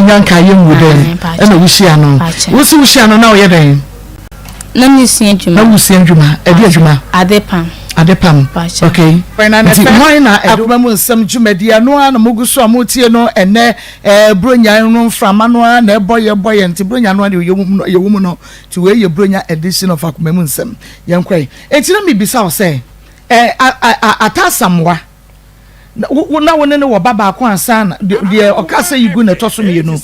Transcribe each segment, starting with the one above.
nyanka ye mu den e na wuhia no wusi wuhia no na o ye den na wusi adwuma na wusi adwuma e di adwuma adepam okay finance why na Akoma mu nsam dwumadia no na muguso amotie no ene bronya no mframa no na boye nti bronya no de yewum no ti we ye bronya edition of Akoma mu nsam yenkwai enti na me bisa o say atasamwa na wone ne wo baba ko ansa na de okasa yigu na toso me no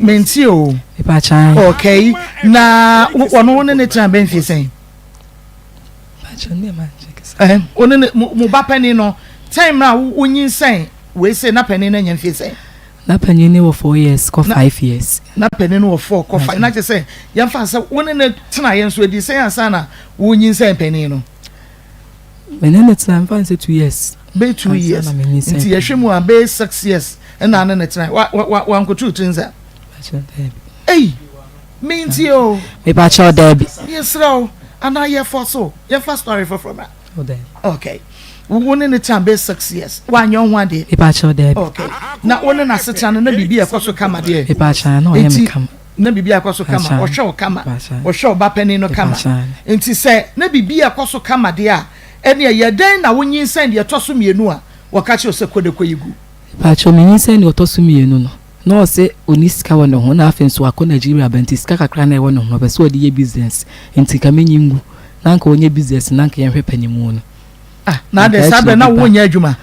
menti o pa chan okay na wono wone ne tran ben fi sen one mo ba pani no time na wonyin sen we say na pani na nyam fi sen na pani ni wo 4 years ko 5 years na pani no 4 ko 5 na je say yam fa say wone ne tena yen so edi sen ansa na wonyin sen pani no menene tena fa say 2 years be 2 years nti ye hwemu a be 6 years na na tena wa nkotu tunza eh minti o me ba cha odabi yes ro ana ye for so ye first story for from okay wone ne time be 6 years wanyo ho ade me ba cha odabi okay na wone na setan na bibi ekoso kama de me ba cha na o ye me kam na bibi ekoso kama o hwe kama o hwe ba pani no kama enti se na bibi ekoso kama de a ene ye den na wonyin sen de toso mienu a wakachi ose kode koyigu ba cha me nyin sen de toso mienu no no se oniska wona ho na afenso akọ Nigeria bantiska kakra na e wona ho be so odi ye business enti ka menyingu nanka onye business nanka ye hwepanimu no na de sabe na wonya adwuma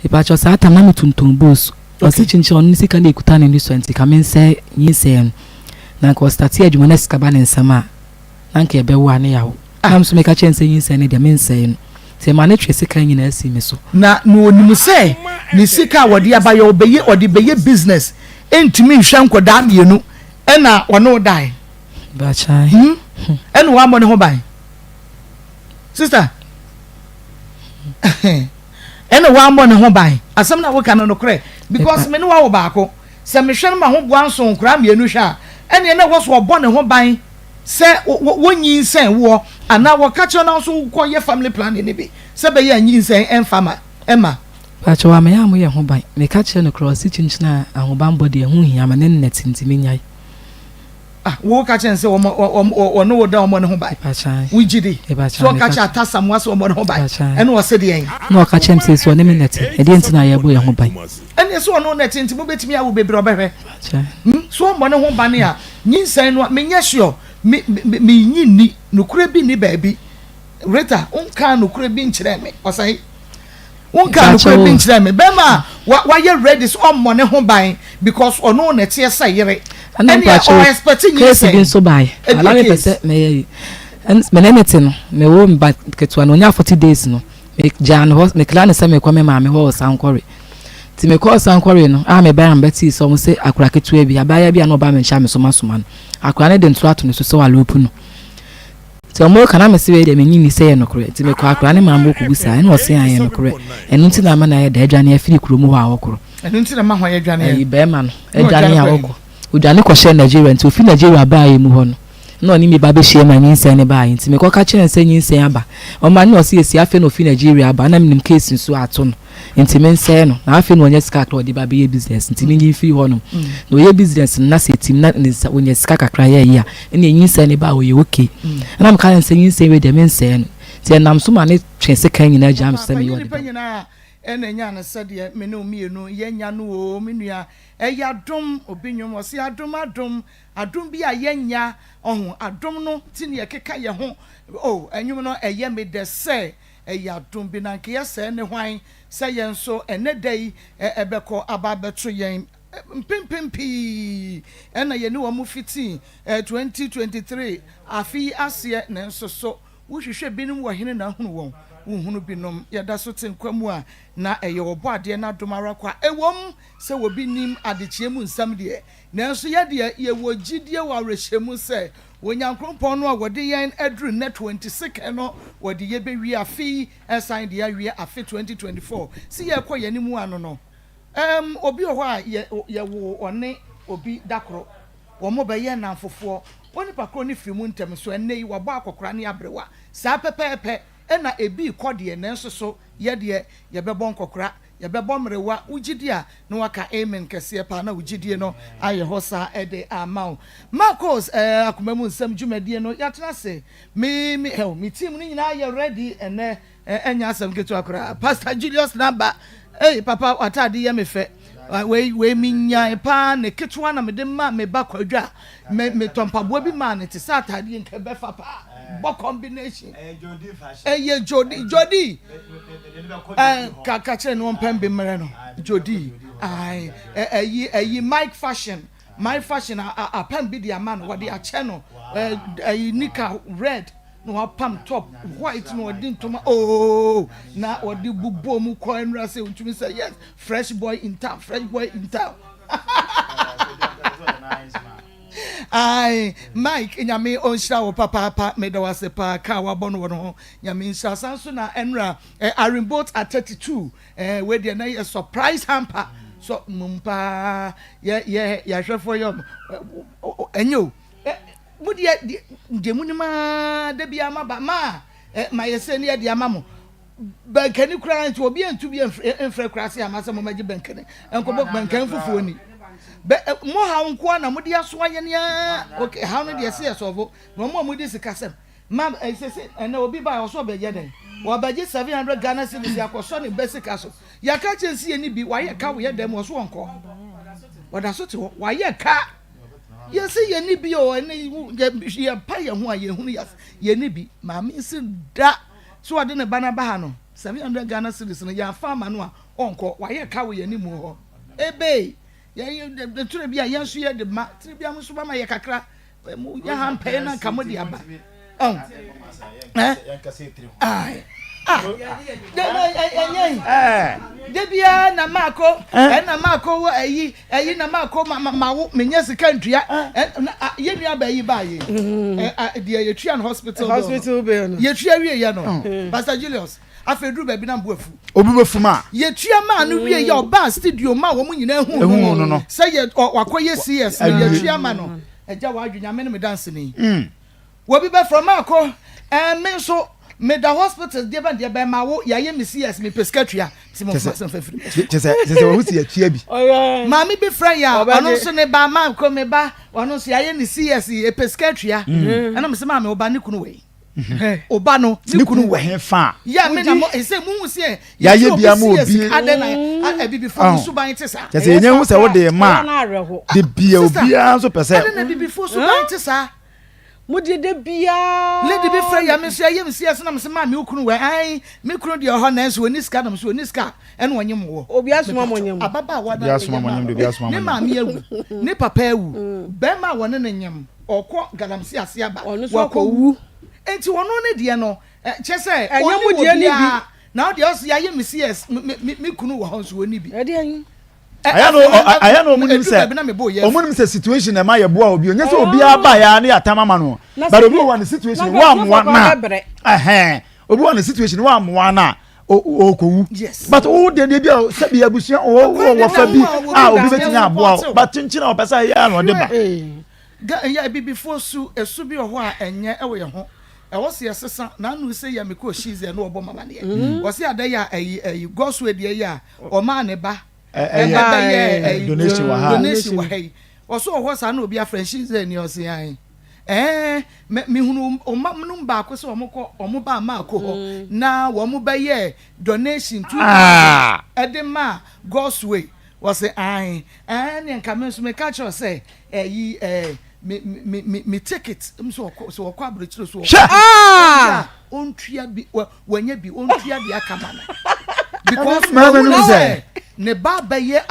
e ba cho sa tamam tuntum boss o se chinchi on nisika na ekuta na ndiso enti ka mense nyise nanka o start adwuma na sika ba ne nsama nanka e be wo ane yawo am so meka chense nyise ne de mense no se ma ne twese kan nyina asi me so na no onimu se ni sika wode abaye obeye ode beye business entimi hwa nkoda mienu ena ono dai ba chai ena wa mo ne ho ban sister ena wa mo ne ho ban asem na wo kan no kre because me ne wa wo baako se me hwe ma ho boanso nkra mienu hwa ena na wo so obo ne ho ban se wonyin sen wo ana wo ka che na so ko ye family planning ne bi se be ye anyin sen enfama ema pacho wa me ya mo ye ho ban me ka che no cross chinchina ahoban body e hu hia ma ne ntintimi nyai wo ka che se wo no wo da wo ne ho ban pacha wo gidi so ka che atasamwa so wo ne ho ban ene wo se de yen no ka che mse so ne me net e de ntina ye bo ye ho ban ene so no net ntimo betimi a wo bebre obehwe pacha so mo ne ho ban a nyin sen no me nya sure me nyini nukure bi ni baabi reta unka nukure bi nkyere me osai unka nukure bi nkyere me bema wa ye ready so money ho ban because ono na tie sayere and you expecting you say so buy ala me pese me menenete no me wo mba ketua no nya 40 days no me jan ho me kla ne se me kwa me ma me ho sankore ti me ko sankore no a me ba am beti so mo se akura ketua bi abaya bi na ba me ncha me so masoma no akura ne de nto ato ne so wa lopu no so mo kana me se we de me nyini se ye no kore ti me ko akura ne ma mo ko busa ene o se an ye no kore enu ti na ma na ye da adwane afiri kuro mu wa wokoro enu ti na ma ho ye adwane e be ma no adwane a woko udwane ko she Nigeria nti ofi Nigeria ba ye mu ho no no ni me ba be hye ma nyinsen ne ba nti me ko ka kire nse nyinsen aba o ma ne o se esi afi no ofi Nigeria ba na minim case nso ato no nti me nse no na afi no onye sika kra odi ba be ye business nti me nyi fi ho no no ye business na se tim na onye sika kakra ye ya ene nyinsen ne ba o ye okay na me ka nse nyinsen we de me nse no ti nam so ma ne twese kan nyina jam se me yo ene nya na sede me ne omienu ye nya no o menua eya dom obinwom o se adom bi a ye nya ohun adom no ti ne keka ye ho o enwum no eye me de se eya dom bi na nke ye se ne hwan se ye nso ene dai ebeko aba beto yen mpempempi ena ye ne wo mu fiti 2023 afi ase ne nso so wo hwehwe binum wo hene na hunu won uhunu binom yada so tenkwamu a na eye obo ade na domara kwa ewom se wo binim adechiemu nsam de nanso ye wo gidie wo arehemu se wonyankrompon no a wode yen adru net 26 no wode ye bewi afi esan de awie afi 2024 si ye kọ yanimu ano no obi oho a ye wo one obi dakro wo mo be ye nanfofo woni pakro ni firimu ntem so enne yi wo ba akokora ne abrewa sa pepepe ena ebi kode nenso so ye de ye bebon kokora ye be bomrewa ugidi a na waka amen kese pa na ugidi no aye hosa ede amao Maa Akos Akoma mu nsam dwumadie no yatena se me team ni nyina ye ready ene enya asem ketu akora Pastor Julius Namba papa atade ye me fe we minya pa ne ketu na me de ma me ba kwadwa me tompaboa bi ma ne te sa atade nke be fa pa bo combination Jody fashion Jody kakache no pembe mre no Jody ayi Mike fashion my fashion a pam bi dia man what dia channel nika red no pam top white no dintoma na odi bubo mu ko enra say untumi say yes fresh boy in town Mike nyame onhira wo papa me da wase pa ka wa bono wono nyame nhira sanso na enra Arimboat at 32 we dey na surprise hamper so mumpa ya hwefo yom enyo mudi de munima da bia maba ma yese ne de amamo bankani kura nti obi antu bi enfre krase amasa mo magi bankani enko bankan fufuo ni mo ha nko na mudi aso ayenia okay how no de se so no mo mudi sikasem mam sese na obi ba oso beje den wa baje 700 Ghana cedis yakoso ne basic aso ya ka chensi eni bi wa ye ka wo ye dem oso onko wada so te wa ye ka ye se ye ni bi o ene ye pa ye ho a ye hunu ye ni bi ma mi se da so ade ne bana ba ha no 700 Ghana cedis no ya fa ma no a onko wa ye ka wo ye ni mu ho ebe ye de ture bi a ye so ye de ma ture bi am so ba ma ye kakra mu ya ha mpa na ka mo de aba Debia na Mako na Mako ayi na Mako mawo menye sika ntua ye nua ba yi ba ye de Yetuan hospital be ye tua wie ye no Pastor Julius afedru ba bi na mboafu obi befu ma Yetua ma no wie ye oba studio ma wo mu nyina hu no say ye wakoye CS Yetua ma no eja wa adwunya me no me dance ni wo bi be from Mako me so me da hospital de ba ma wo ya ye me CS me pescatua ti mo fasen fafiri chese wo si atua bi ma mi be friend ya ono so ne ba ma ko me ba ono so ya ye ni CS e pescatua ana me se ma me oba ni kunu we oba no ni kunu we he fa ya me na mo e se mu se ya ye bia mo obi adena bibi fo so ban tesa chese yenye hu se wo de ma de bia obi an so pese adena bibi fo so ban tesa mudi de bia lady be frey ya me so yem sia na me se ma me okunu we ai me kunu de ho na so oni ska na me so oni ska ene wonyem wo obi asoma monyem ababa wa da asoma monyem de bi asoma monyem ne ma me awu ne papa awu be ma wone ne nyem okọ galamsi ase aba wakowu enti wono ne de no chese onyem de ni bi na o de oso ya yem sia me kunu wo ho so oni bi e de yin aya no omunim se situation na ma ye boa obi onye se obi aba ya na atama ma no but obi wa ne situation wa amwa na obi wa ne situation wa amwa na okowu but o de bi se bi abusia o fa bi obi betinya aboa but chinchina o pesa ya no de ba ya bi before su esu bi ho a enye e wo ye ho e wo se sesa na anu se ya me ko shize no obo mama ne wo se ada ya ayi goswe de ya o ma ne ba donation wa hai oso ho sa na obi a franchise ni o se ai me hunu o ma num ba ko se o mo ba ma ko ho na wo mo ba ye donation to edema God's way was say ai and nka me so me catch you say me ticket so ko abrochiro so ontua bi wanya bi ontua bi akamana because ne baba ye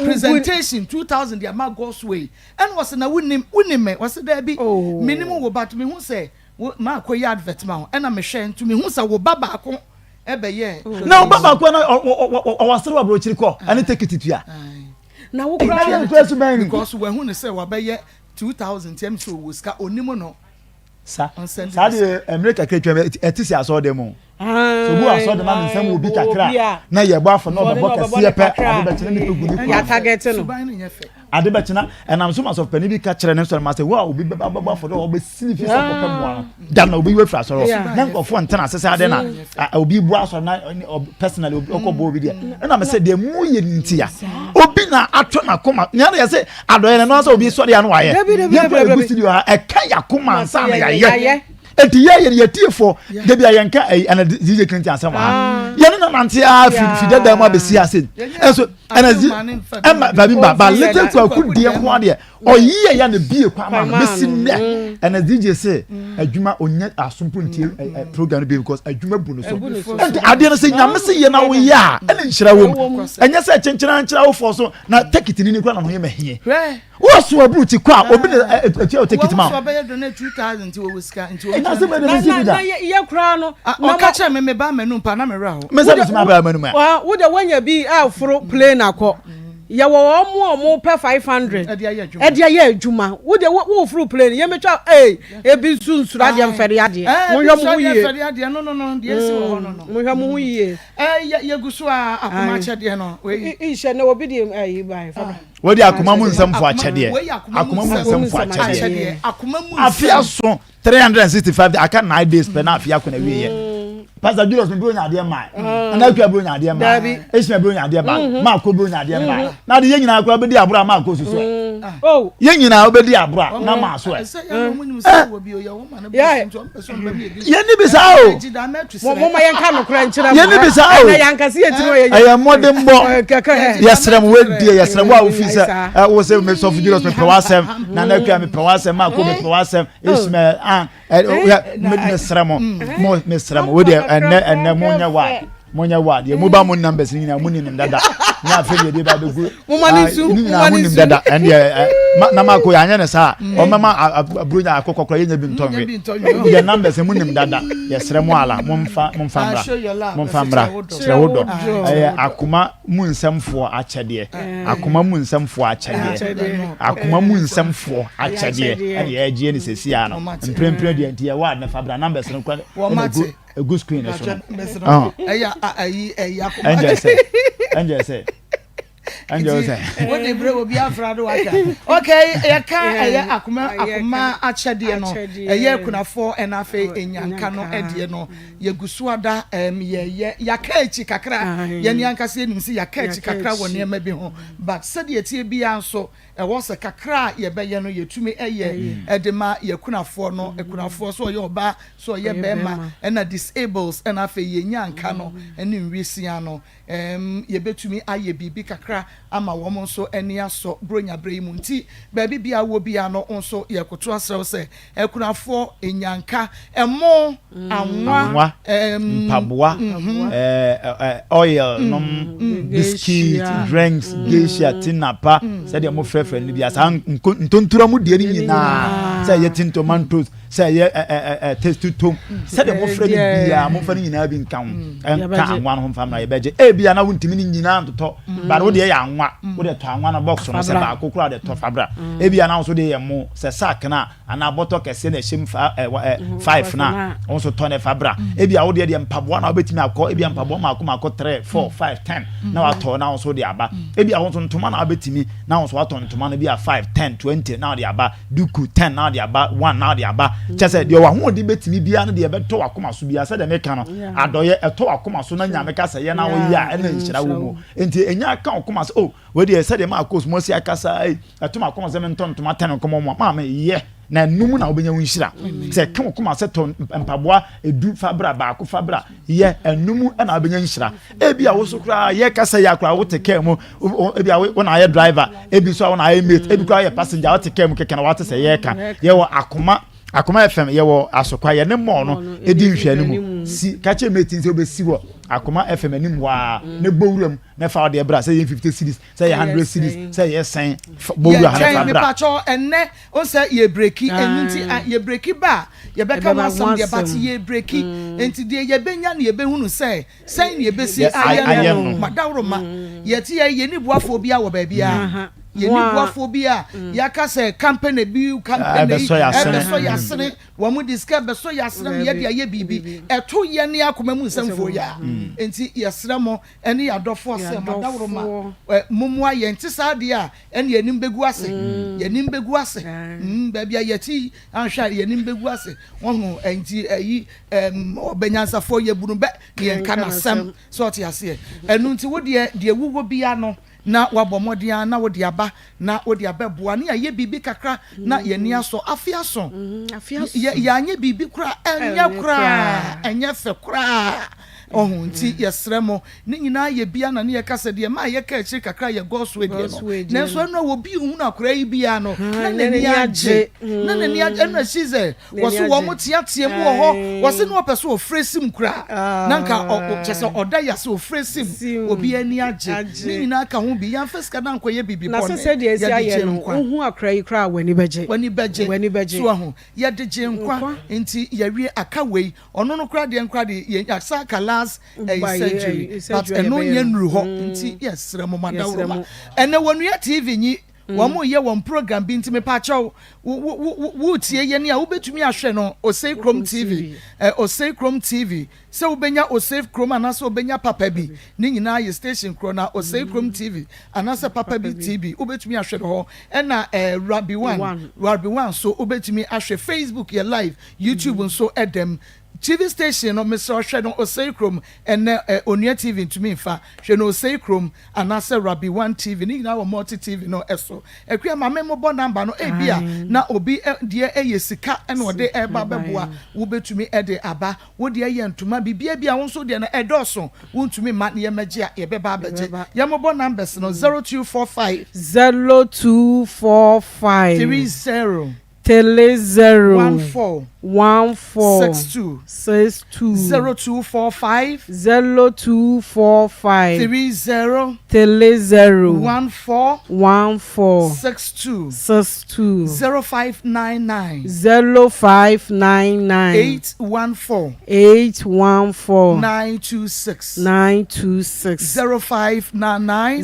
presentation 2000 the amount God's way and was na wunim me was there be minimum wo but me hu say ma akoye advert ma ho na me hwe ntu me hu say wo baba ako ebe ye na wo baba ako na o wasere abrochiri ko ani take it tua na wo kra because we hu ne say wo ba ye 2000 tem so wo ska onimo no sa de America kretwa etisi aso dem so bu aso dem am nsam obi kakra na ye bo afo na obo kase ye pe ade be kire ni pegu ni ya target no ade be chena enam so maso pani bi ka kire ne so ma say wa obi baba for obi sini fi so papa mo da na obi we fra so na nkofo ntena asese ade na obi bu aso na personally obi okobo obi dia na me say de mu ye ntia obi na atwo na koma nya na say adoye no so obi so dia no waye ye studio e kan yakoma ansa na yaye eti ye tiefo de bia yenka ana DJ Clinton asama ye no nante a fide da ma be si ase enso ana zi emma ba little to akudie ho ade oyiye ya na bie kwa ma be si ne ana DJ say adwuma onya asompo ntie program be because adwuma bu no so ade no say nyame say ye na wo ya ana nhyira wo enya say chenchena nhyira wo fo so na take it ni kwa na ho ye mahie wo so abuti kwa obi na take it ma wo so be donate 2000 ti wo wiska nti na se me de si da ye kura no o ka che me ba manu pa na me ra ho me se me ba manu ma wo de wanya bi afro plane akọ ya wo mo pe 500 e dia ye adwuma wo de wo furu plane ye metwa ebi sunsura de mfere ade mo hwa mo yie mfere ade no de si wo no mo hwa mo yie ye gusu a akoma chede no we ihye na obi de bai fa wo de akoma mu nsam fo achede akoma mu nsam fo achede akoma mu afia so 365 aka 9 days per na afia ko na wiye Pastor Julius me bro nya de ma na akwa bro nya de ma esme bro nya de ma ko bro nya de ma na de yenyina akwa be di abura ma ko susu oh yenyina obedi abura na ma so ye ni bisa o mo ma yanka no kra nchira ye ni bisa o na yanka se yetino ye aye modern bo yesrem we die yesrem wa ofisa wo se me so Julius me pewasem na akwa me pewasem ma ko me pewasem esme me sremo mo me sremo we de enne monya wa de mo ba mo numbers ni na mo ni nim dada na afi de ba be gu mo mani su dada enne na ma ko ya nya ne sa o mama abrunya akokokora yenya bi ntonwe ye numbers mo nim dada ye sere mo ala mo mfa mbra sere wodo akoma mu nsamfo achede akoma mu nsamfo achede akoma mu nsamfo achede ye agie ni sesi ya no mprempre de anti ye wa na fabra numbers no kwa a good screen so Angel say what the bro be afrado waka okay ya ka akoma achede no ye kunafo enafe enyanka no ede no ye gusuada ye ya ka echi kakra ye ni ankase enim si ya ka echi kakra woni ema bi ho but said ye tie bia nso e wo se kakra ye be ye no yetumi eye edema ye kunafo no kunafo so ye oba so ye bema na disables enafe ye nyanka no eni nwisia no ye betumi aye bibi kakra ama womo nso eni aso bronya bremu nti baabi bia wo bia no nso ye koto asrew se ekunafo enyanka emo anwa mpaboa oil biscuit drinks geisha tinapa said ye mo frefre ni bia sa ntontura mu de ni nyina say ye tin tomatoes say ye taste tom said ye mo frefre ni bia mo fa ni nyina bi nkan anwa no mfa na ye beje bia na wontimi ni nyina ntoto ba wo de ye anwa wo de to anwa na box no se ba kokura de to fabra bia na so de ye mo se sack na ana bottle kese na shim 5 na on so to ne fabra bia wo de mpaboa na obetimi akọ bia mpaboa ma akọ 3 4 5 10 na wa to na on so de aba bia wo so ntoma na obetimi na on so wa to ntoma na bia 5 10 20 na de aba duku 10 na de aba 1 na de aba chese de wa ho de betimi bia na de beto akoma so bia se de meka no adoye eto akoma so na nyame ka se ye na wo ya ena nhyira wo mu enti enya ka akoma so oh we de se de Maa Akos mo si akasa eto akoma se me ntoma 10 komo ma me ye na numu na obenya wunhyira se kan kuma se to mpaboa edu fabra ba ko fabra ye enumu na obenya nhyira bia wo so kra ye kasa ya kra wo te kemu bia wo na ye driver ebi so wo na ye mate ebi kra ye passenger wo te kemu keke na wo te se ye ka ye wo Akoma FM ye wo asokwa ye ne mo no edi nhwe animu si ka che mate nse obesi wo Akoma FM animu wa ne bowuram ne fa de bra say 50 cedis say 100 cedis say ye sen bowura ha fa bra pacho enne o say ye breaki enti ye breaki ba ye beka ma sam de bat ye breaki enti de ye benya ne ye behunu say sen ye besi aye no madawro ma ye ti ye ni buafo bia wo ba bia ye ni boafo bi a yaka say campaign beso yasene wo mu discuss beso yasene ye de aye bibi eto ye ne akoma mu nsamfo ya enti yesere mo ene yadofo ase madawro ma mumu aye enti saade a ene yenim begu ase ba bia yeti anhwa yenim begu ase won enti ayi obenyansafo ye bunu be ne kana sam so ti ase enu nti wo de wuwo bia no na wabomodia na wo de aba na wo de abeboa ne aye bibi kakra na ye ni aso afia so ya anye bibi kura enya fe kura nti yesere mo ni nyina ye bia na ne ye kasa de ma ye ka echi kakra ye goswe de no na so no wo bi hu na kura yi bia no na ni age na shize wo so wo motiatie mu ho wo se no person ofresim kura na nka chese oda ya se ofresim obi ani age ni nyina ka ho bi ya feska na nkoye bibi na se de esi aye no hu akra yi kra wani beje so ho ye de je nkwa nti ye wie aka wei ono no kra de ye asa kala surgery but eno ye nru ho nti yesere mo madawroma ene wonu ya tv nyi wo mo ye won program bi nti me pa chaw wo tie ye ne a wo betumi ahwe no Osei Chrome TV Osei Chrome TV se wo benya Osei Chrome anase wo benya papa bi ni nyina ye station kro na Osei Chrome TV anase papa bi TV wo betumi ahwe ho ena Rabi one so wo betumi ahwe Facebook ye live YouTube nso edem TV station no Mr. Shedon Osei Chrome and Onua TV to me fa Shedon Osei Chrome and Nasa Rabi One TV ni na multi TV no eso ekua ma memo number no bia na obi de sika and wo de eba beboa wo betumi de aba wo de ye ntoma bibia bia won so de na edoso wo ntumi ma ne ye magia ye beba abeje ye mo numbers no 0245 30 Tele 14 62 0245 30 Tele 14 62 0599 814 926 0599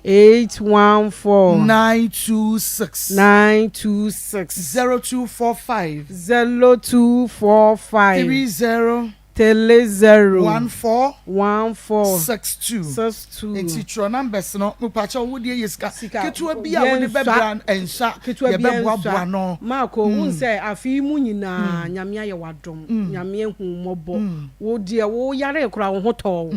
814 926 0245 30 Tele 14 62 enti tro numbers no mupacha wo de yeska ketua bia wo de bebran ensa ye beboa no Marco unse afi mu nyina nyame aye wadom nyame hu mobo wo de wo yare kura wo hoto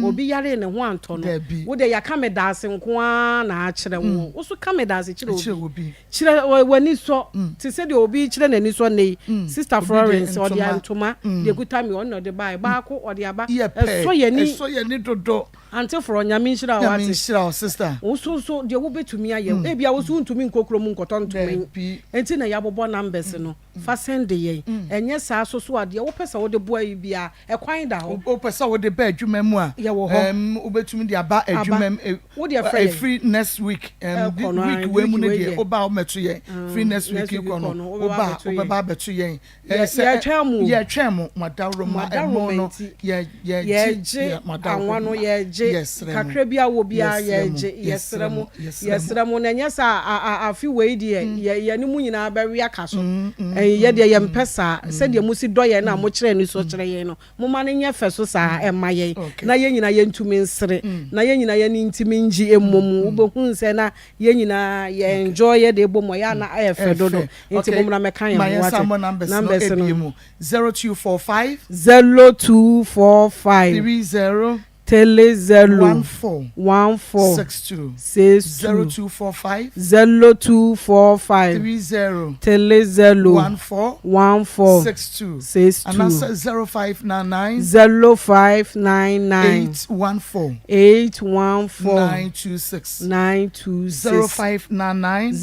obi yare ne ho anto no wo de ya kamedase nko a na a kire wo wo so kamedase kire obi kire wani so ti se de obi kire nani so nei sister Florence odi antoma de kutami on de bai baako odi aba eso ye ni dodo ante for nyame nhira wa ate sister wo so de wo betumi aye e bia wo so ntumi nkokro mu nkoto ntumi enti na ya bobo numbers no fa send ye enye saa so ade wo pesa wo de boa yi bia e kwan da ho wo pesa wo de ba adwuma mu a wo betumi de aba adwuma wo de free next week week we mu ne de oba o meto ye free next week ko no oba beto ye ye twemu madawro ma no ye anwa no ye kakra bia wo bia ye yesremo na nyesa afi we de ye ni mu nyina ba wi aka so ye de ye mpesa se de mu si do ye na mo kire ni so kire ye no mo ma ne nye fe so sa ema ye na ye nyina ye ntumi nsere na ye nyina ye ni ntimi nji emom wo be hu se na ye nyina ye enjoy ye de bomo ya na aye fe dodo nti mo na meka ye what numbers no 0245 30 Tele 14 62 0245 Tele 14 62 and that's 0599 814 926 0599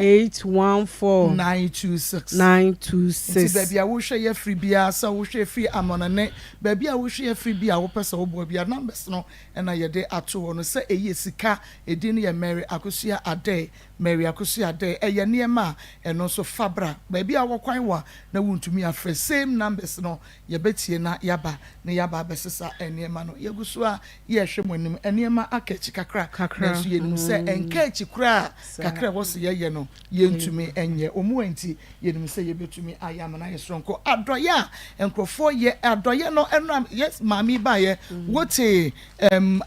814 926 926 baby I wish you free bia so wish free amonane baby a wo hwe free bi a wo pesa wo bo bia numbers no na ye de ato no se eye sika edin ye Mary Akosua Ade Mary Akosua Ade eye niema eno so fabra baby a wo kwan wa na wuntumi afre same numbers no ye betie na yaba na yaba besesa eniema no ye guso a ye hwe monim eniema akachi kakra na so ye nim se enkachi kra kakra wo se ye no ye ntumi enye omu enti ye nim se ye betumi ayama na ye sonko adoya enkrofo ye adoye no eno yes mami ba ye wote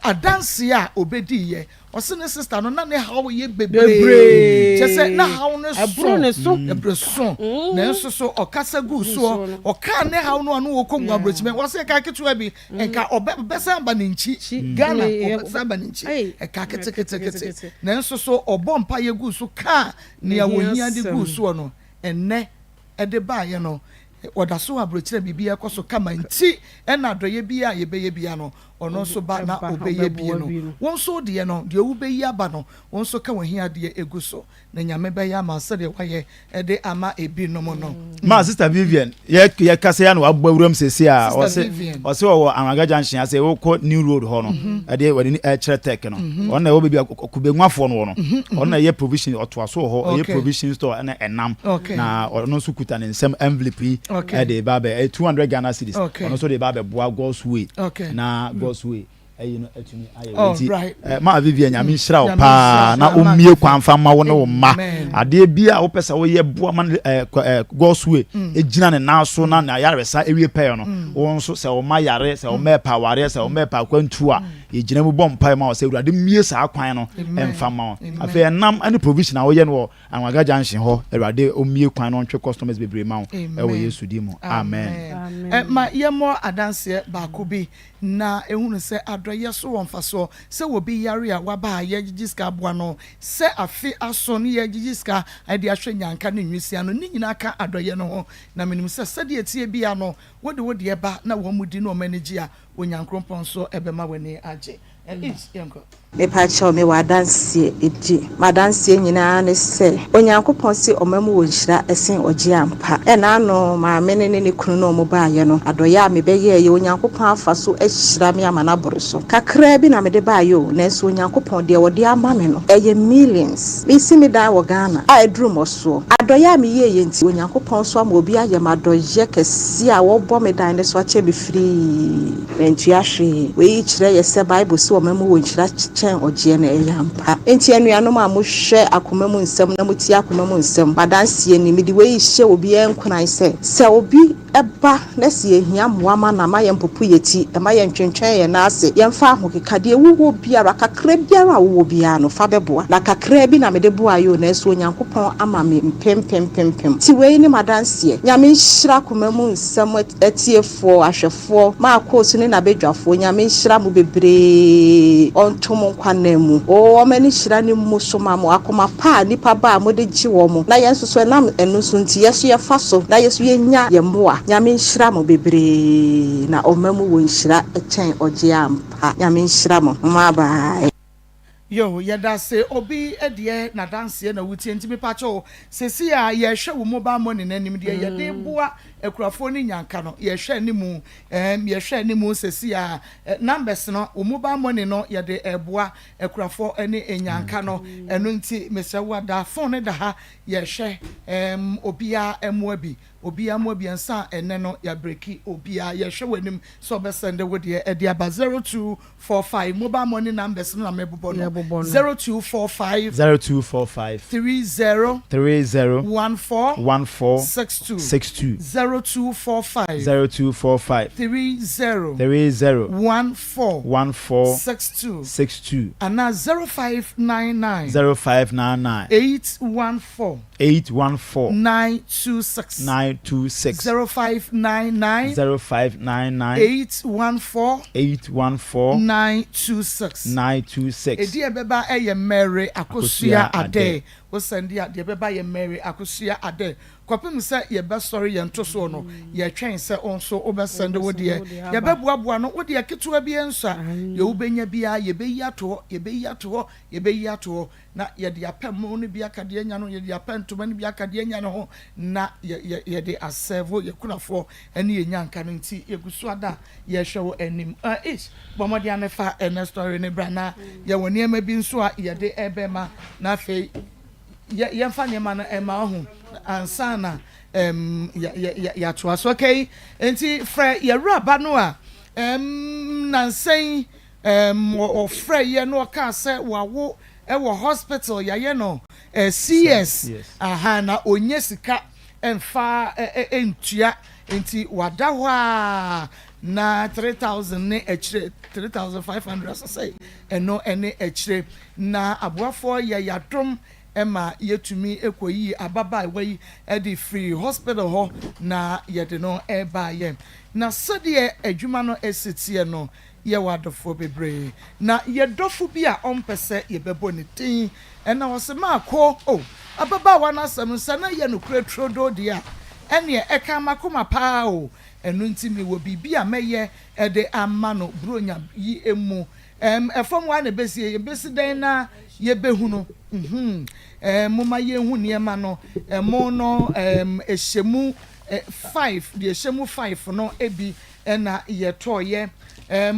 adanse a obedi ye osene sister no na ne hawo ye bebre chese na hawo ne so na nso so okasa gu so oka ne hawo no anu okomu abrochime wose ka ketu abi enka obesa ba ne nchi Ghana obesa ba ne nchi eka kete na nso so obompa ye gu so ka ne ya wohia de gu so no enne ede ba ye no odaso abrochire bibia koso kama nti ena adoye bia ye beye bia no ono so ba na obeye bia no won so de no de owu beyi aba no won so ka wahia de eguso na nyame beya ma se de waye ede ama ebi no mo no ma sister Vivian ye kase ya no abawuram sesi a ose wo Anwaga Junction ase wo ko New Road ho no ede wani chere tech no ona wo bebi akubenwafo no no ona ye provision otoaso ho ye provision store na enam na ono so kuta ne nsem envelope ede ba be 200 Ghana cedis ono so de ba be boa God's way na God's way you know etumi aye ma Vivian nyame nhira o pa na omie kwanfa ma wo ne wo ma ade bia wo pesa wo ye boa man God's way ejina ne na so na na yare sa ewie pe no wo nso se wo ma yare se wo ma pa ware se wo ma pa kwantu a ejina mu bom pa ma wo se urade mie sa kwan no emfa ma afa nam ani provision a wo ye no Anwaga Junction ho urade omie kwan no ntwe customers bebre ma wo e wo Yesu di mu amen ma ye mo adanse ba ko bi na ehunu se adoye so wonfaso se wo bi yare a waba ye gigiska aboa no se afi aso ne ye gigiska ade ahwe nyanka ne nwisia no ni nyina ka adoye no ho na menim se de etie bia no wode eba na wo mudi no manage a onyankrompon so ebema wani age yanko me pacho me wadansie eji madansie nyina ne se onyankopon se omamu wonhira esen oje ampa na no ma mene ne kunu no mo baaye no adoye a me beye ye onyankopon afa so ahira me amana boroso kakra bi na me de baaye o na so onyankopon de wode ama me no eye millions me si me da wo Ghana a edru mo so adoye a me ye nti onyankopon so ama obi aye madoye kesi a wo bo me dan ne so ache be free entu ahwe we kire ye se bible so omamu wonhira oje na eyampa enti anuanom a mo hwe Akoma mu nsem na muti Akoma mu nsem badansie ni midi we hye obi enkunan se obi eba na se ehia moama na ma yempopu yeti e ma yentwentwen ye na ase yemfa ahokeka de wuwo biara kakra biara wuwo biara no fa beboa na kakra bi na mede boa yo na so Onyankopon ama me mpempempempem ti we ni madansie nyame nhira Akoma mu nsem etiefo ahwefo Maa Akos ni na bedwafo nyame nhira mu bebre ontom kwanemu o mani hira ni musoma mo Akoma pa nipa ba mo de gi wo mo na yenso so nam enu so nti yeso ye fa so na yeso ye nya ye moa nyame nhira mo bebre na omamu wo nhira echen oje ampa nyame nhira mo ma ba yo yada se obi edie na dance na wutie ntimi pacho sesi a ye hwe wo mobile money na nim de ye de boa ekurafo ni nyanka no ye hwe animu ye hwe animu sesi a numbers no wo mobile money no ye de eboa ekurafo ene enyanka no eno nti mesewa da phone da ha ye hwe obia emoabi obia moabi ansa ene no ya breki obia ye hwe wanim so be send wo de e de aba 0245 mobile money numbers no na mebobo no 0245 30 14 62 0245 30 14 62 and now 0599 814 926 0599 814 926 edi ebeba eye Mary Akosua Ade wo send dia de beba ye Mary Akosua ade kopim se ye be sorry ye nto so no ye twen se onso obe send wo de ye be boaboa no wo de ketewa bi ensa ye wo benya bia ye be yi ato na ye de apam no bi akade anya no ye de apantoma no bi akade anya no ho na ye de aservo ye kunafo ene ye nyanka no nti ye gusu ada ye hwewo enim ish bomodi anefa ene story ne brana ye woni ema bi nso a ye de ebema na fe ye mfa ne ma no ema ho ansana ya to aso okay enti frɛ ye raba no a nansen o frɛ ye no ka sɛ wawo ewo hospital ya ye no CS aha na onye sika emfa entua enti wada ho a na 3000 ne echire 3500 so say eno ene echire na aboafo ya yadom ema yetumi ekoyi ababa ewe e free hospital ho na yede no eba ye na sede adwuma no esitie no ye wadofo bebre na ye dofo bi a ompese ye bebo ne tin ena wose maako ababa wa na asem nsa na ye no kretro dia ene eka makoma pa enu ntimi wo bibi a meye de amano bronya yi emu efom wa na besie ye besiden na ye behunu moma ye hu niema no mo no ehyemu 5 de ehyemu 5 no ebi na ye toye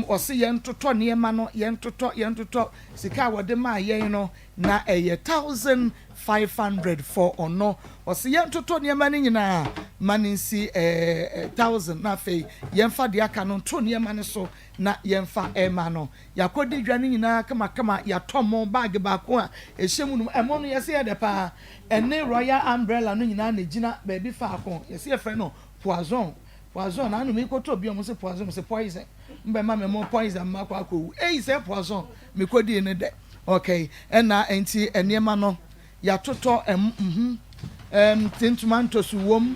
ose ye ntoto niema no ye ntoto sika wode ma ye no na 1500 for ono ose ye ntoto niema ni nyina maninsi 1000 na fe ye mfa de aka no nto niema ne so na ye mfa ema no yakodi dwane nyina kama ya tomo bag ba ko a ehyemu no emo no ye se de pa ene royal umbrella no nyina na gina baby fa akon ye se frɛ no poison na anu mi ko to bi o mo se poison mbe ma me mo poison ma kwa ko se poison me ko di ne de okay ena enti eniema no ya toto tintomantos wom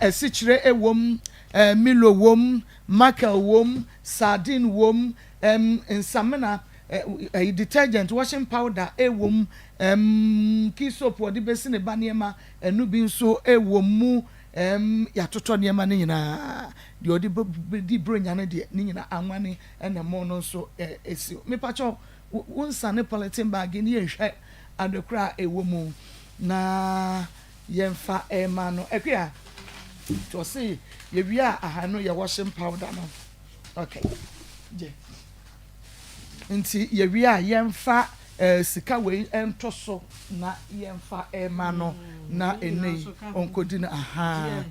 esichire ewom milo wom mackerel wom sardine wom nsamena detergent washing powder ewom key soap odi besi ne baniema enu bi nso ewom mu ya toto niema ne nyina de odi di bronya ne de nyina anwane ena mo no nso esi me pacho unsane politin bag ni ehwe adokra ewomu na yemfa ema no ekwa to see ye wia ahano ye washing powder no okay je nti ye wia yemfa sika we entoso na yemfa ema no na enei onkodi na aha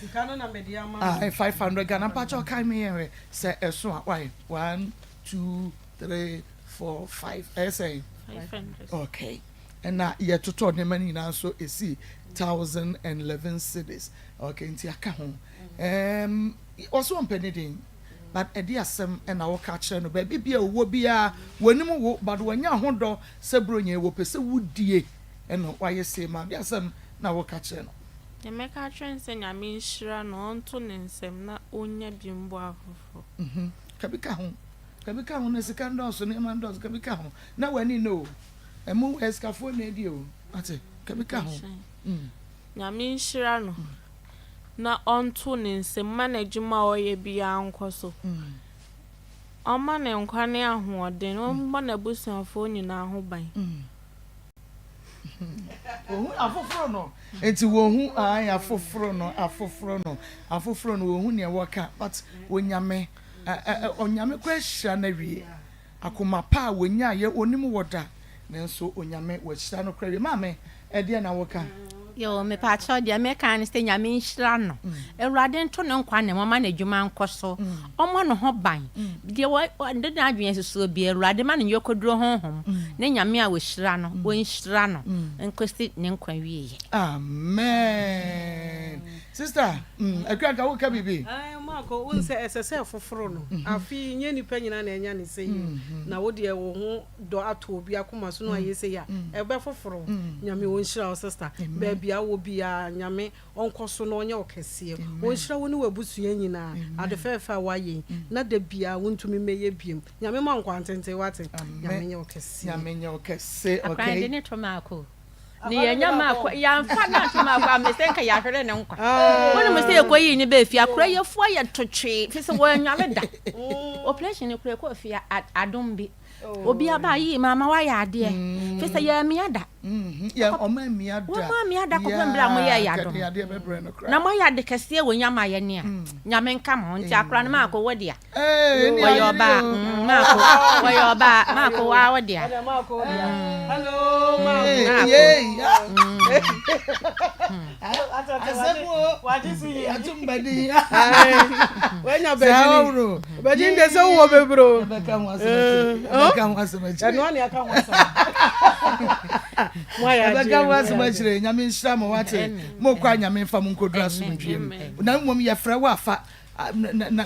sika no na mediama 500 Ghana pacho kai me here say eso why 1 2 3 4 5 say 500 okay and na ye toto ne mani na so esi 1011 cedis okay nti aka ho also on penidin but edi asem na wo ka kire no ba bibia owo bia wanim wo but wanya hodo se bronye wo pese wudie eno waye se ma bia asem na wo ka kire no Emeka trense nyame nhira no onto ne nsem na onya bimbo afofo kabika ho na sika ndoso ne ma ndoso kabika ho na wani no emu eskafo na edi o ate kabika ho nyame nhira no na onto ne nsem ma na adwuma oye bia nkoso oma na nkwane ahoden omba na busuafo nyina ho ban afoforo no enti wo hu afoforo no wo hu ne woka but onyame kwa na wie akoma pa wonya ye onim woda nanso onyame wahira no kwa wie mame ede na woka yo me pa cho dia me kan ste nyame nhira no ewrade nto ne nkwa ne mama na adwuma nkoso omo no ho ban de wo ndede adwen seso bi ewrade ma ne yokoduro honhom ne nyame a wahira no wonhira no nkosti ne nkwa wie amen sister akwa ka wo ka bibi Marco won say SSF foforo no afi nye nipa nyina na enya ne sei na wo de wo ho do ato obi akoma so no aye sei ya e be foforo nyame won hira o sister ba bia wo bia nyame onkoso no onye okese won hira wo ne wabusua nyina adefefa waye na da bia wontumi meye biem nyame ma nkwantente wate nyame nye okese okay akran de to Marco ni yenya Marco ya mfa na to Marco amesenka ya hwere ne nkwa wona mo se ekoyi ni be fi akura ye fo ye totwe fi se wo nyale da operation ni kura ko fi adom bi obi aba yi mama wa ya ade fi se ya mi ada ya o ma mi ada wo ma mi ada ko bra mo ya ya dom na mo ya de kase wo nyama ye ne a nyame nka mo nti akura ne Marco wo dia wo yo ba Marco wo yo ba Marco wa wo dia hello Marco wadisi atumbadi wenya bedi ndese wo bebro beka wasemachi eno ani aka wasemachi nyame nshira mo wate mo kwa nyame mfa mo nkodura sumdwem na mmom ye frɛ wa afa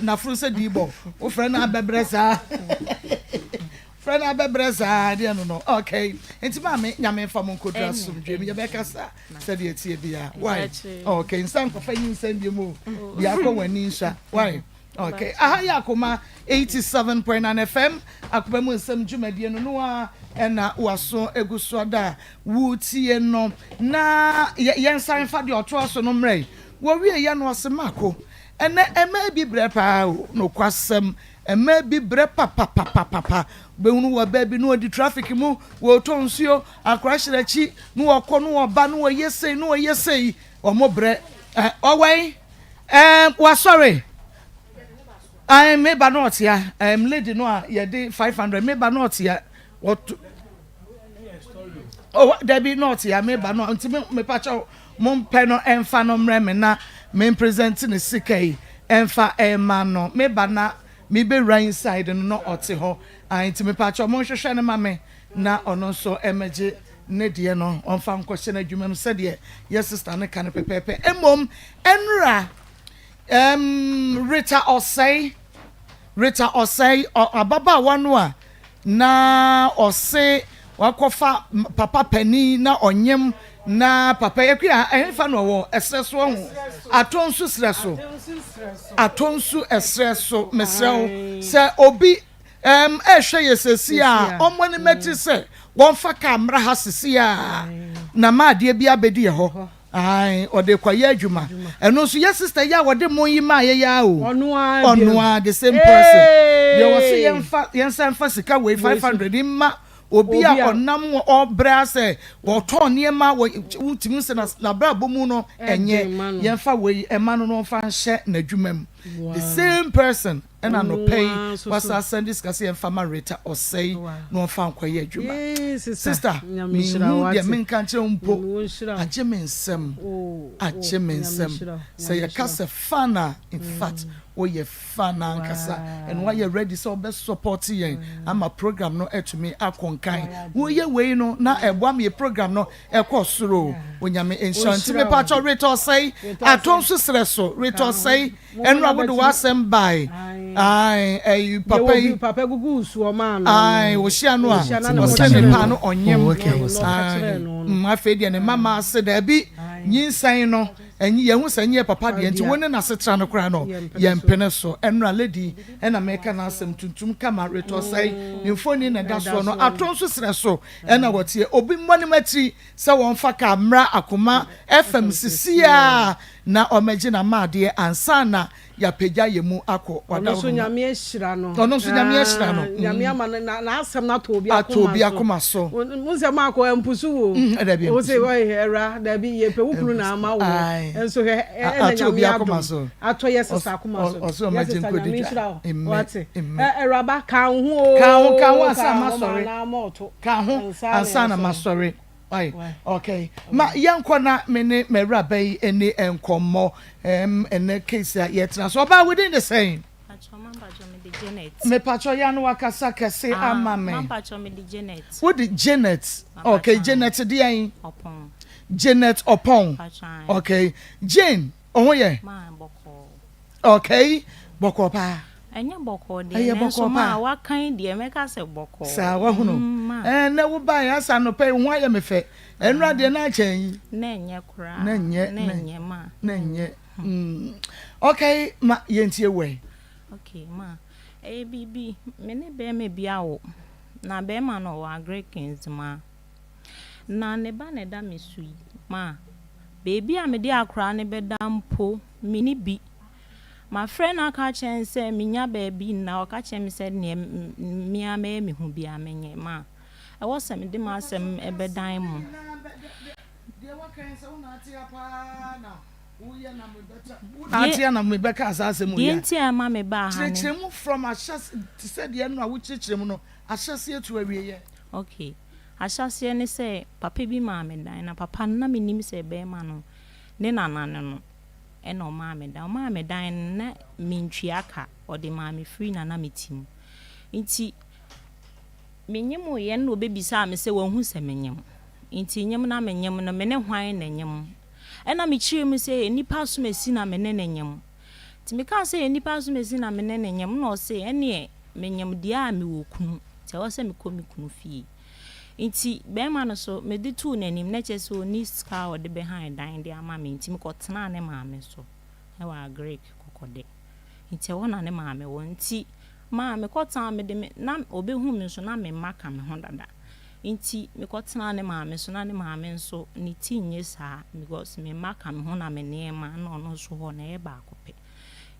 na furu se dibo wo frɛ na abebresa friend abebresa dia no okay enti ma me nyame mfa mo nkodura sumdwem ye beka sa said ye tie bia why okay nsan kofa yin nsan bi mu bia ko wani nsha why okay aha ya Akoma 87.9 FM Akoma mu nsam dwumadie no a na waso eguso da wutie no na yensan fa de otoso no mrei wo wie ya no osemako ene ema bi bre pa no kwasem ema bi bre papa be hunu wa baby no di traffic mu wo to nsuo akrashirachi no wokọ no oba no yesei o mo bre owei wa sorry I me ba not ya lady no a ye dey 500 me ba not ya what oh there be not ya me ba no nti me pacha mo pe no emfa no mre me na me present ne sikai emfa ema no me ba na me be right inside no ote ho nti me pacha mo hwehwe ne ma me na ono so emeje ne de no onfa nkɔhye na adwuma no sɛ de yes sister ne kan pepepe emom enra Rita Osei ababa wanu a na ose wakofa papa pani na onyem na papa yakua enfa no wo esreso ho atonsu esreso mesrew se obi ehwe yesesi a omwani meti se wonfa kamera ha sisi a na ma de bia bedi ye ho ai ode kwaye adwuma eno so yes sister ya wode monyi ma ye ya o onua the same person they was yensa mfa sika we 500 imma obi a onam obra se wo to niema wutimi se na bra bomu no enye yenfa we ema no mfa nhye na adwuma the same person and I no pay was I send this kasi Rita Osei no fan kwaye adwuma sister me dia men kan kire umpo agemensem say ya kasa fana in fact ye fana nkasa and why you ready so best support yen am a program no to me akonkan wo ye we no na ebo am ye program no ekosoro onyame insurance me pa cho Rita Osei atonso sreso Rita Osei and rabodo wasem by ai papa gugu suo ma no ai wo hia no a ne pa no onyem ma fe de ne mama se da bi nyinsan no enyi ye hu sanye papa de nti woni na setra no kra no ye mpene so enra lady ena meka na asem tuntum kama Rita Osei mfoni na da so no atonso sere so ena wotie obi mmoni matri se won fa kamera Akoma FM sisia na omeji na maade ansana ya peja yemu akọ wada so nyame ehira no nyame ama na asem na to obi akoma so munse ma akọ empusu wo wo se wo era da bi ye pe wukuru na ama wo enso he na nyame akoma so ato yes akoma so yes nyame ehira wate era ba kan ho asama sorry kan ho ansana ma sorry Ai okay ma yanko na me mera bai eni enkomo ene case yetra so ba within the same me pacho ya no wakasa kese ama me pacho me di Janet what the Janet okay Janet di ayin Janet Opon okay Jane ohun ye Okay, boko pa. Anya boko de so ma wa kan de meka se boko. Sa wa hunu. Na wo ba ya sa no pe ho aye me fe. Enra de na achen. Na enye kura. Na enye ma. Na enye. Okay, ma yentie we. Okay, ma. Bibi, me ne be me bia wo. Na be ma no wa Greekins ma. Na ne ba ne da me sui. Ma. Baby a me de akra ne be da mpo, mini bi. My friend aka chen say minya baby na aka chen me say ne me ama me hu bia menye ma. E wo se me de ma asem e be dan mu. De wa kan say una atia pa na. Uye na me beta. Atia na me beka asase mu ya. Yenti e ma me ba ha ne. Chirechiremu from ashas to say de no a wo chirechiremu no ashase etu awie ye. Okay. Ashase ne say papa bi ma me dan na papa na me nim say be ma no. Ne nana no. Ena o ma me dan na mintwiaka o de ma me free na me tim nti menyem o ye na obebisa me se won hu se menyem nti nyem na menyem no me ne hwan na nyem ena me chire mu se nipa so mesi na me ne nyem nti me ka se nipa so mesi na me ne nyem na o se ene menyem dia me wo kunu te o se me ko me kunu fie nti be ma no so me di tu nanim na che so ni ska o de behind dan de ama me nti me ko tena ne ma me so e wa Greek kokode nti wona ne ma me wo nti ma me ko tena me de me na obehu me so na me maka me ho dada nti me ko tena ne ma me so na ne ma me so ni ti nye sa because me maka me ho na me ne ma na ono so ho na e ba akope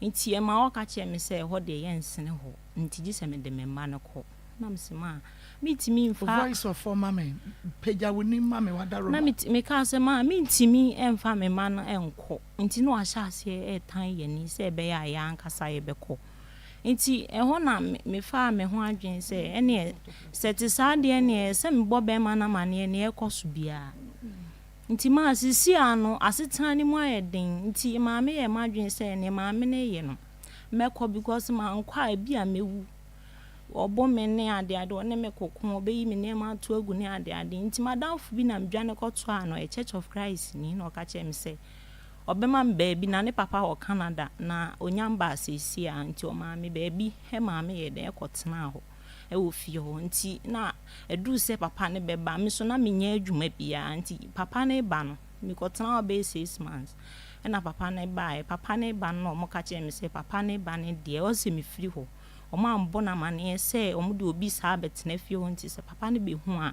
nti e ma o ka che me se ho de yensene ho nti gi se me de me ma no ko na me se ma mitimi mfa voice of former men peja woni ma me wadaro na me ka se ma mitimi emfa me ma no enko nti no ahya ase e tan ye ni se be ya ya ankasa ye beko nti e ho na me fa me ho adwen se ene seti saade ene se me bo be ma na mane ne e koso bia nti ma asisi ano asetan ni mu ayeden nti ma me ye ma adwen se ne ma me ne ye no meko because ma nkwa bia mewu obo me ne ade one me kokon obeyi me ne ma to agu ne ade nti madamfo bi na mdwane kɔto ano a Church of Christ ni na ɔka kyerɛ me sɛ obema me baabi na ne papa wɔ Canada na onyamba asesi a nti o ma me baabi he ma me ye de ekɔtena ho e wo fie ho nti na edu sɛ papa ne bɛba me so na me nya adwuma bia nti papa ne ba no me kɔtena obe 6 months na papa ne ba no mo ka kyerɛ me sɛ papa ne ba ne de o se me firi ho Oma mbona mane se omu de obi sa betena fie ho nti se papa ne be hu a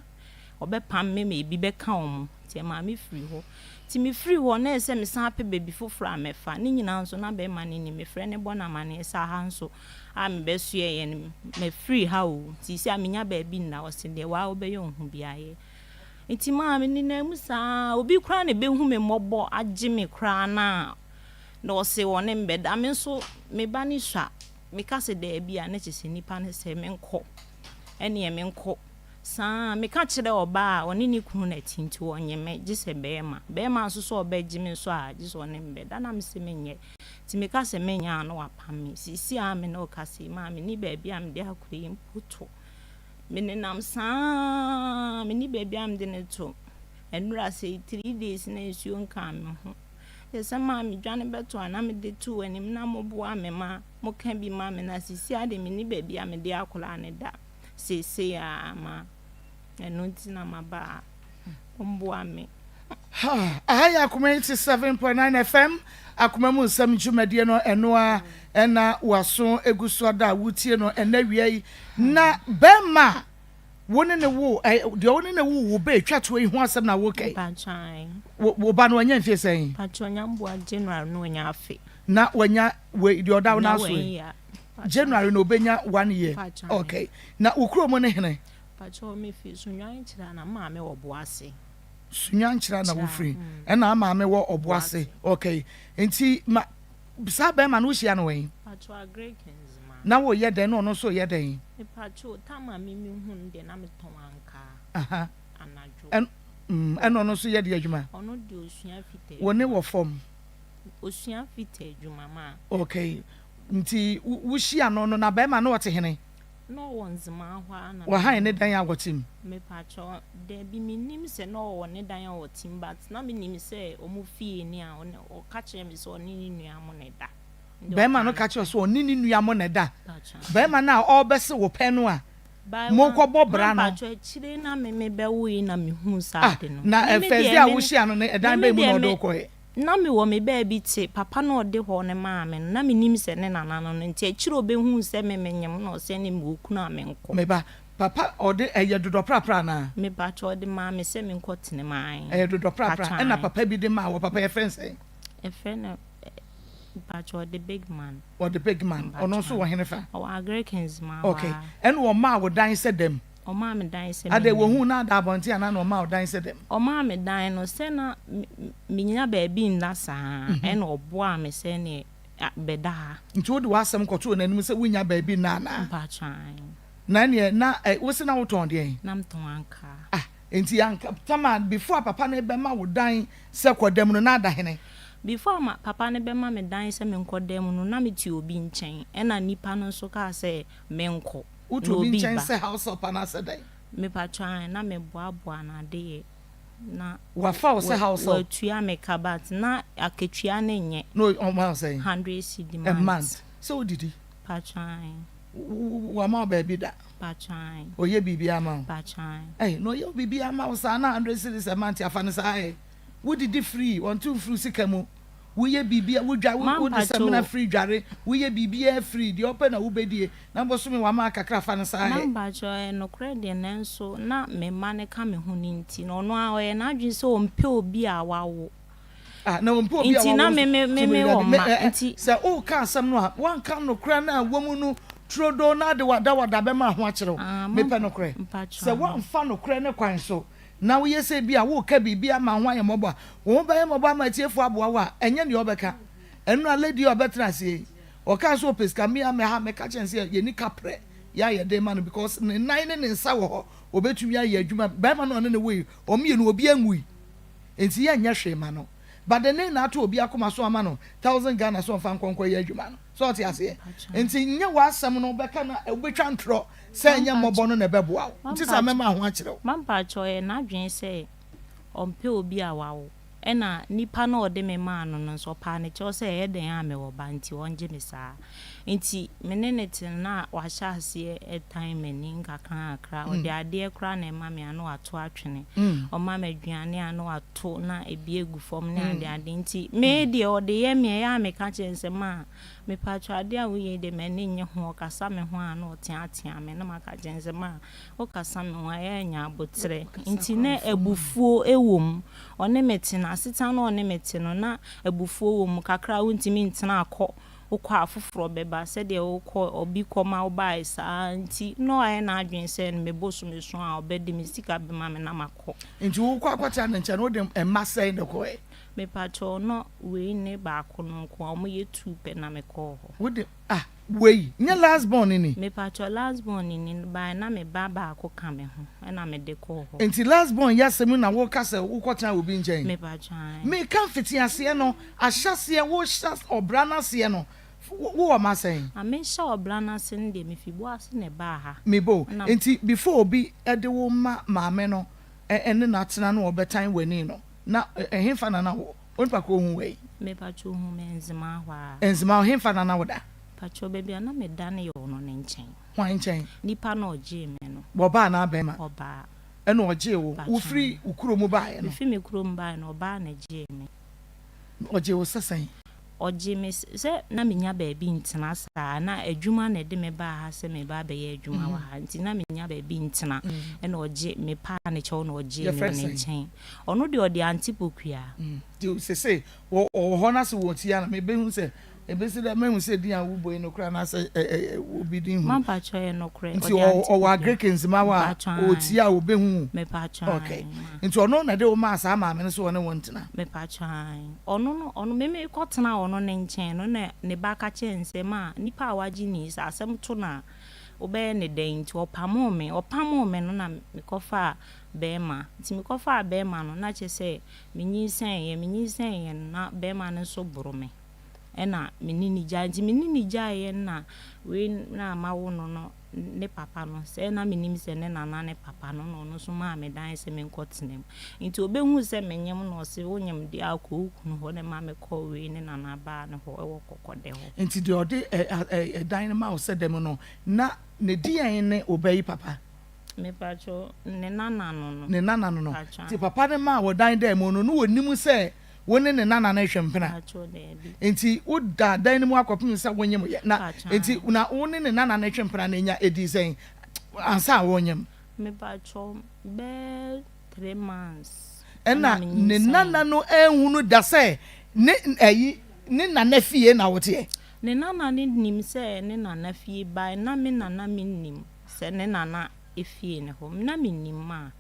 obepam me bi beka omu ti ma me free ho ti me free ho na se me san pe baby foforo amefa ne nyina nso na be mane ni me frɛ ne bona mane sa ha nso a me besu ye me free ha o ti se amenya ba bi na o se de wa obeye ohun biaye nti ma me ni na mu sa obi kra ne be hu me mobbo age me kra na o se wone mbeda me nso me ba ni swa meka se de bia na kyese nipa ne se menko ene menko saa meka kyerɛ oba a one ni kunu na tinti wonye me gise beema nso so oba gimi so a gise one mbe da na me se menye ti meka se menya no apame sisi a me na o kase ma me ni ba bia me de akuri mputo me ne nam saa me ni ba bia me de ne to enura se 3 days na esuo nka me ho Sama mi dwane beto ana me de tu anim na moboa me ma mo kan bi ma me na sisi ade me ni baabi a me de akola ne da sese a ma eno nti na maba omboa me Aya Akoma 87.9 FM Akoma mu nsam dwumadie no eno a ena waso eguso da wutie no ena wiei na bema woni ne wo de woni ne wo be twato yi ho asem na wo kai wo ba no anya mfie sen patronya mbo January no nya afi na wanya we de oda na so January no benya 1 year okay na ukuro mo ne hene patro me fi sunyan kira na ma me wo boase sunyan kira na wo free na ma me wo oboase okay enti ma bisa be ma no hia no wen patro Greekins na wo ye den no so ye den e patro tama me hu de na me ton anka aha anajo eno no so ye de adwuma ono de osua fite woni wo form osua fite adwuma ma okay nti wo hia no na be ma no wote hene no wonzima hwa na wo han ne dan agotim me patro de bi minim se no wo ne dan agotim but na minim se omu fie ni a o ka kire me se oni ni nua mo ne da bema no ka che so ni ni nua mo na da bema na obese wo pɛ no a mo kɔ bɔ bra no chire na me be wo na me hu sa de no na efezi a wo hia no ɛdan ba mu no do kɔ na me wo me ba bi te papa na ode ho ne maame na me nim se ne nana no nti chire obe hu se me nyem na o se ne me oku na me nkɔ me ba papa ode eye dodo prapra na me ba cho ode maame se me nkɔ tene man dodo prapra na papa bi de ma wo papa e friend say e friend but the big man or the big man ono so wo henefa o Americans ma okay and wo ma wo dan se dem o ma me dan se ade wo hu na da bonti ana no ma wo dan se dem o ma me dan no se na minya ba bi nla saa en obo a me se ne beda nti wo de wasem kwoto na nim se wunya ba bi na na pa chan na ne na wo se na wo ton de nam ton anka nti anka tama before papa na be ma wo dan se kodem no na da hene before ma papa ne be ma me dan se me nkodem no na me ti obi nchen e na nipa no so ka se me nko uto obi nchen se house up na se dai me pa twan na me boaboa na de na wa fa o se house up tua me kabat na aketua na nye no on ma say 100 cedi a month so didi pa twan wa ma baby da pa twan o ye bibi ama pa twan no ye bibi ama o sa na 100 cedi a month afa ne sa wo didi free on two free sikamu wo ye bibia wo dwa wo de semina free dware wo ye bibia free de open na wo bedie na bo so me wa ma kakra fa ne sa namba jo no credit nenso na me ma ne ka me hu ni nti no no a o ye na adwi so o mpe obi a wawo na o mpe obi a wawo nti na me wo ma nti se o ka asem no a wan ka no kra na wo mu no trodo na de wada be ma ho a kire me pe no kra se wan fa no kra ne kwan so na wo yese bia wo ka bibia ma ho ayemobo wo ba yemobo ma tiefu aboa wa enye ne obeka enu a lady obetra se o ka so peska me ha me ka chense ye ni kapre ya ye de man because ne nine ne nsa wo ho obetumi aye adwuma ba ma no ne we o me no obi anwi enti ye nya hwe ma no but the name na to obi akoma so ama no 1000 Ghana so fa nkonkọ ye adwuma no so ti ase enti nya wa asem no beka na obetwa ntro se nya mobo no na beboa nti sa mema ho a kire mampa choye na dwen se ompe obi a wawo ena nipa na ode me ma no no so pa ne cho se ye den a me wo ba nti onje me saa nti menenete na wa hya ase e time ni nkaka akra ode ade kra na ma me ano ato atwene o ma madwane ano ato na ebi egu fom ne ade nti me de ode ye me ya me ka chense ma me pa cho ade a wo ye de me ne nye ho kasa me ho ano otiatia me na maka chense ma o kasa me ho ya nya abotre nti na ebufuo ewom one metina asita no one metino na ebufuo wom kakra wontimi ntina akọ ukọ afoforo beba se de ukọ obi koma oba isa nti no aye na adwen se me bosu me so a obedi me sika be ma me na makọ nti ukọ akwata na nche no de emasa inde ko me pacho no we ne ba kono ko omo ye tupe na me ko wo de we nye last born ni me pacho last born ni ba na me ba ko ka me ho na me de ko ho nti last born yasem na wo kasa ukọta obi nchen me pacho me kan fiti ase no ahyase wo sha obrana se no wo ma sen a me sha obrana se nde me fibo ase ne ba ha me bo nti before obi ede wo ma me no ene na tena no obetan wani no na hemfa na wo onpa ko hu we me pacho hu me enzima hwa enzima hemfa na wo da pacho baby na me dane yo no ne nchen hwan nchen nipa na oje me no boba na ba ma oba ene oje wo wo free ukuro mu ba ye no fi me kuro mu ba no oba na je me oje wo sesan oje me se na menya ba bi ntina saa na adwuma na de me ba ha se me ba be ye adwuma wa ha nti na menya ba bi ntina ene oje me pa na chew na oje me ne nchen ono de ode antipokua di se wo ho na se wo tia na me be hu se ebesi da me hu se dia wo boy no kra na se obi din hu mampa choye no kra nti o wa Greekens ma wa o tia wo be hu me pa cha okay nti ono na de o ma sa ma me so one wontina me pa cha ono me kotena ono ne nchen no na ne ba ka chense ma nipa awaji ni sa asem to na obe ne den nti opamo me no na me kofa bema nti me kofa bema no na che se menyi sen ye na bema no so boro me ɛna menini gya nti menini gya yɛ na we na ma wo no ne papa no sɛ na menim sɛ ne nana ne papa no no so ma me dan sɛ me nkɔtenem nti obehu sɛ menyem no ɔse wonyem de akɔ kunu hɔ ne ma me kɔ we ne nana ba ne hɔ ɛwɔ kɔkɔde hɔ nti de ɔde dan no ma wo sɛ dem no na ne dian ne obɛyi papa me pacho ne nana no ti papa ne ma wo dan dem no no wonim sɛ wone ne nana na hwɛ mpena enti wo da dan no mu akɔpem sɛ wonyem na enti na wone ne nana na hwɛ mpena na nya edi sɛn ansa wonyem me pacho be 3 months ɛna ne nana no ehunu da sɛ ne ayi ne nana fie na wote ne nana ne nim sɛ ne nana fie ba na me nana me nim sɛ ne nana efie ne hɔ na me nim ma